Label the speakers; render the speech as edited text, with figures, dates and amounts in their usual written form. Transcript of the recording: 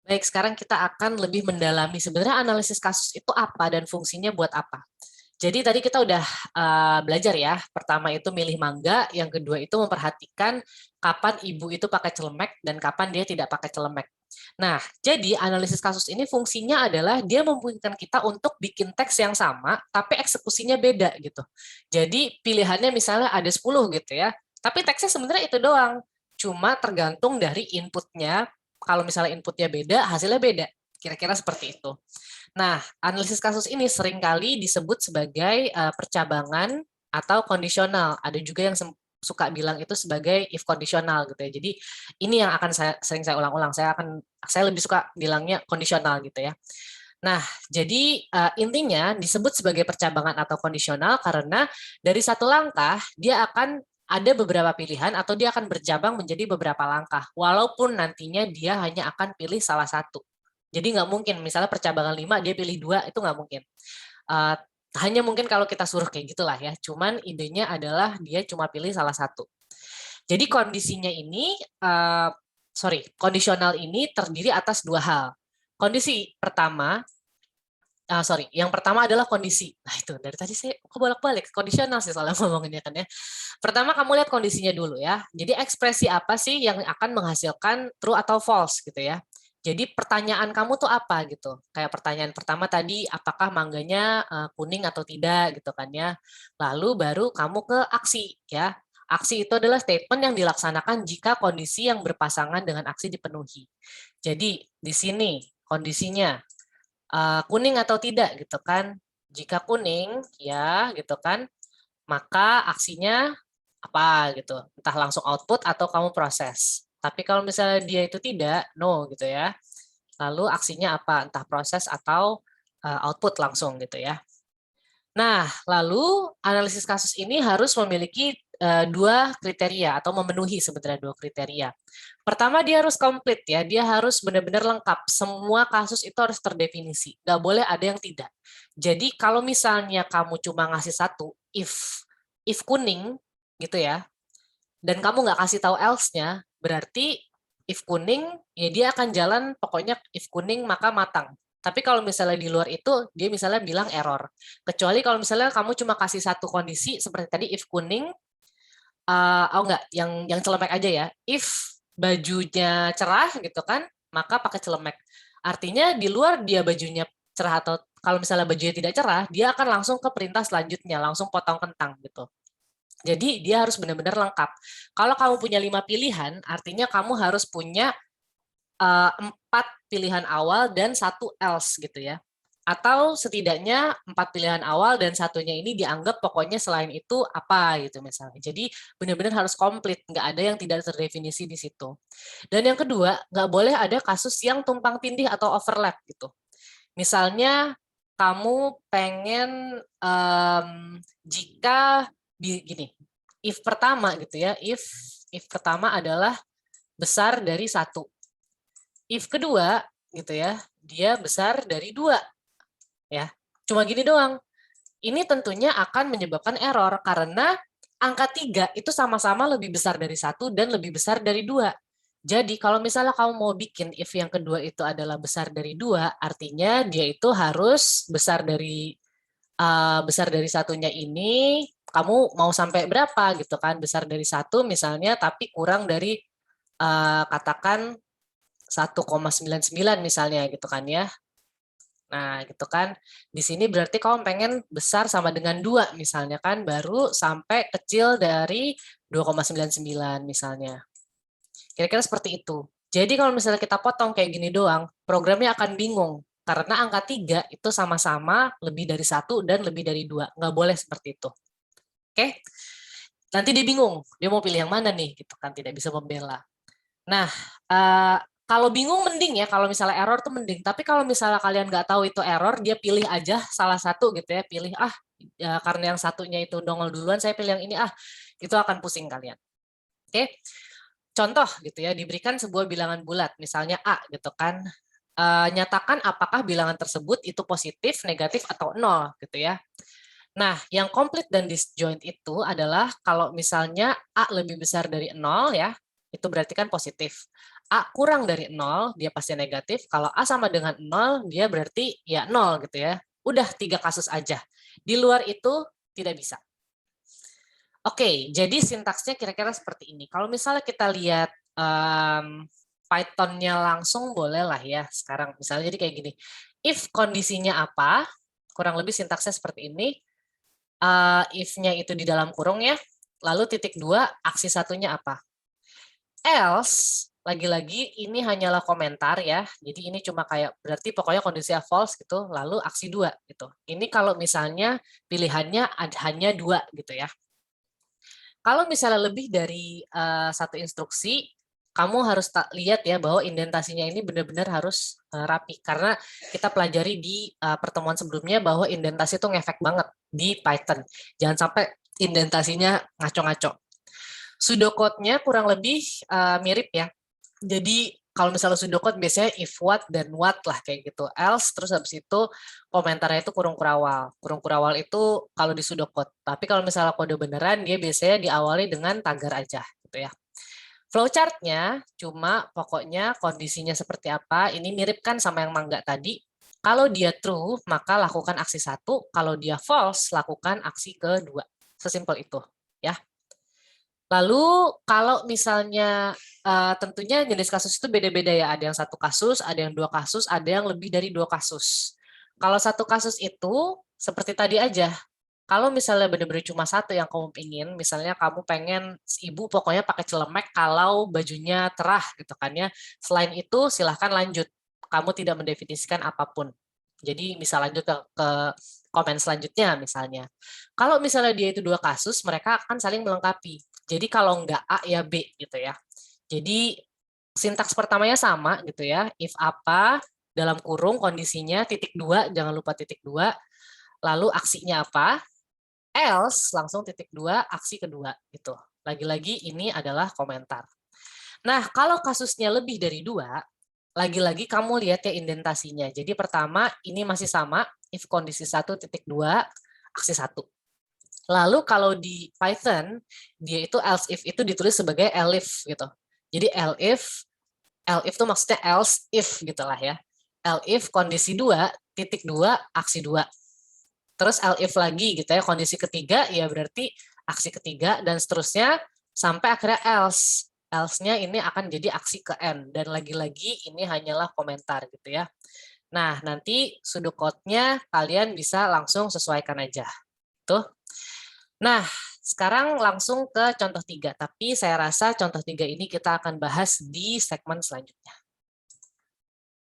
Speaker 1: Baik, sekarang kita akan lebih mendalami sebenarnya analisis kasus itu apa dan fungsinya buat apa. Jadi tadi kita udah belajar ya. Pertama itu milih mangga, yang kedua itu memperhatikan kapan ibu itu pakai celemek dan kapan dia tidak pakai celemek. Nah, jadi analisis kasus ini fungsinya adalah dia memungkinkan kita untuk bikin teks yang sama, tapi eksekusinya beda gitu. Jadi pilihannya misalnya ada 10 gitu ya, tapi teksnya sebenarnya itu doang. Cuma tergantung dari inputnya, kalau misalnya inputnya beda, hasilnya beda. Kira-kira seperti itu. Nah, analisis kasus ini seringkali disebut sebagai percabangan atau kondisional. Ada juga yang suka bilang itu sebagai if kondisional gitu ya. Jadi ini yang akan sering saya ulang-ulang. Saya lebih suka bilangnya kondisional gitu ya. Nah, jadi intinya disebut sebagai percabangan atau kondisional karena dari satu langkah dia akan ada beberapa pilihan atau dia akan bercabang menjadi beberapa langkah, walaupun nantinya dia hanya akan pilih salah satu. Jadi nggak mungkin, misalnya percabangan 5 dia pilih 2 itu nggak mungkin. Uh, Hanya mungkin kalau kita suruh kayak gitulah ya. Cuman idenya adalah dia cuma pilih salah satu. Jadi kondisinya ini, kondisional ini terdiri atas dua hal. Kondisi pertama, yang pertama adalah kondisi. Nah itu dari tadi saya kebolak-balik, kondisional sih soalnya ngomonginnya kan ya. Pertama kamu lihat kondisinya dulu ya. Jadi ekspresi apa sih yang akan menghasilkan true atau false gitu ya. Jadi pertanyaan kamu tuh apa gitu. Kayak pertanyaan pertama tadi, apakah mangganya kuning atau tidak gitu kan ya. Lalu baru kamu ke aksi ya. Aksi itu adalah statement yang dilaksanakan jika kondisi yang berpasangan dengan aksi dipenuhi. Jadi di sini kondisinya kuning atau tidak gitu kan. Jika kuning ya gitu kan, maka aksinya apa gitu. Entah langsung output atau kamu proses. Tapi kalau misalnya dia itu tidak, no gitu ya. Lalu aksinya apa? Entah proses atau output langsung gitu ya. Nah, lalu analisis kasus ini harus memiliki dua kriteria atau memenuhi sebenarnya dua kriteria. Pertama, dia harus komplit ya, dia harus benar-benar lengkap. Semua kasus itu harus terdefinisi, nggak boleh ada yang tidak. Jadi kalau misalnya kamu cuma ngasih satu if kuning gitu ya, dan kamu nggak kasih tahu else-nya, berarti if kuning ya dia akan jalan pokoknya if kuning maka matang. Tapi kalau misalnya di luar itu, dia misalnya bilang error. Kecuali kalau misalnya kamu cuma kasih satu kondisi, seperti tadi if kuning, oh enggak, yang celemek aja ya. If bajunya cerah gitu kan, maka pakai celemek. Artinya di luar dia bajunya cerah atau kalau misalnya bajunya tidak cerah, dia akan langsung ke perintah selanjutnya, langsung potong kentang gitu. Jadi dia harus benar-benar lengkap. Kalau kamu punya 5 pilihan, artinya kamu harus punya 4 pilihan awal dan satu else gitu ya. Atau setidaknya 4 pilihan awal dan satunya ini dianggap pokoknya selain itu apa gitu misalnya. Jadi benar-benar harus komplit, nggak ada yang tidak terdefinisi di situ. Dan yang kedua, nggak boleh ada kasus yang tumpang tindih atau overlap gitu. Misalnya kamu pengen jika gini, if pertama gitu ya, if pertama adalah besar dari satu, if kedua gitu ya, dia besar dari dua ya. Cuma gini doang. Ini tentunya akan menyebabkan error karena angka 3 itu sama-sama lebih besar dari satu dan lebih besar dari dua. Jadi kalau misalnya kamu mau bikin if yang kedua itu adalah besar dari dua, artinya dia itu harus besar dari satunya ini. Kamu mau sampai berapa gitu kan? Besar dari satu misalnya, tapi kurang dari katakan 1,99 misalnya gitu kan ya. Nah, gitu kan. Di sini berarti kamu pengen besar sama dengan 2 misalnya kan, baru sampai kecil dari 2,99 misalnya. Kira-kira seperti itu. Jadi kalau misalnya kita potong kayak gini doang, programnya akan bingung. Karena angka 3 itu sama-sama lebih dari satu dan lebih dari 2. Nggak boleh seperti itu. Oke? Nanti dia bingung, dia mau pilih yang mana nih, gitu kan, tidak bisa membela. Nah, kalau bingung mending ya, kalau misalnya error tuh mending. Tapi kalau misalnya kalian nggak tahu itu error, dia pilih aja salah satu gitu ya, pilih ya, karena yang satunya itu nongol duluan, saya pilih yang ini itu akan pusing kalian. Oke, contoh gitu ya, diberikan sebuah bilangan bulat, misalnya A gitu kan, nyatakan apakah bilangan tersebut itu positif, negatif, atau nol gitu ya. Nah, yang komplit dan disjoint itu adalah kalau misalnya A lebih besar dari 0 ya, itu berarti kan positif. A kurang dari 0, dia pasti negatif. Kalau A sama dengan 0, dia berarti ya 0 gitu ya. Udah 3 kasus aja. Di luar itu tidak bisa. Oke, jadi sintaksnya kira-kira seperti ini. Kalau misalnya kita lihat Python-nya langsung boleh lah ya. Sekarang misalnya jadi kayak gini. If kondisinya apa, kurang lebih sintaksnya seperti ini. If-nya itu di dalam kurung ya. Lalu titik 2, aksi satunya apa. Else, lagi-lagi ini hanyalah komentar ya. Jadi ini cuma kayak berarti pokoknya kondisinya false gitu, lalu aksi 2 gitu. Ini kalau misalnya pilihannya hanya 2 gitu ya. Kalau misalnya lebih dari satu instruksi, kamu harus lihat ya bahwa indentasinya ini benar-benar harus rapi. Karena kita pelajari di pertemuan sebelumnya bahwa indentasi itu ngefek banget di Python. Jangan sampai indentasinya ngaco-ngaco. Pseudocode-nya kurang lebih mirip ya. Jadi kalau misalnya pseudocode biasanya if what dan what lah kayak gitu. Else terus habis itu komentarnya itu kurung kurawal. Kurung kurawal itu kalau di pseudocode. Tapi kalau misalnya kode beneran dia biasanya diawali dengan tagar aja gitu ya. Flowchart-nya cuma pokoknya kondisinya seperti apa. Ini mirip kan sama yang mangga tadi. Kalau dia true, maka lakukan aksi 1. Kalau dia false, lakukan aksi kedua. Sesimpel itu ya. Lalu kalau misalnya tentunya jenis kasus itu beda-beda ya. Ada yang 1 kasus, ada yang 2 kasus, ada yang lebih dari 2 kasus. Kalau 1 kasus itu seperti tadi aja. Kalau misalnya benar-benar cuma 1 yang kamu ingin, misalnya kamu pengen ibu pokoknya pakai celemek kalau bajunya cerah gitu kan ya. Selain itu silahkan lanjut. Kamu tidak mendefinisikan apapun. Jadi bisa lanjut ke komen selanjutnya misalnya. Kalau misalnya dia itu 2 kasus, mereka akan saling melengkapi. Jadi kalau nggak A ya B gitu ya. Jadi sintaks pertamanya sama gitu ya. If apa dalam kurung kondisinya titik 2, jangan lupa titik 2. Lalu aksinya apa? Else langsung titik 2 aksi kedua gitu. Lagi-lagi ini adalah komentar. Nah, kalau kasusnya lebih dari 2, lagi-lagi kamu lihat ya indentasinya. Jadi pertama ini masih sama if kondisi 1.2 aksi 1. Lalu kalau di Python, dia itu else if itu ditulis sebagai elif gitu. Jadi elif itu maksudnya else if gitulah ya. Elif kondisi 2, titik 2, aksi 2. Terus elif lagi gitu ya, kondisi ketiga ya berarti aksi ketiga dan seterusnya sampai akhirnya else. Else-nya ini akan jadi aksi ke N dan lagi-lagi ini hanyalah komentar gitu ya. Nah, nanti pseudocode-nya kalian bisa langsung sesuaikan aja. Tuh. Nah, sekarang langsung ke contoh 3. Tapi saya rasa contoh 3 ini kita akan bahas di segmen selanjutnya.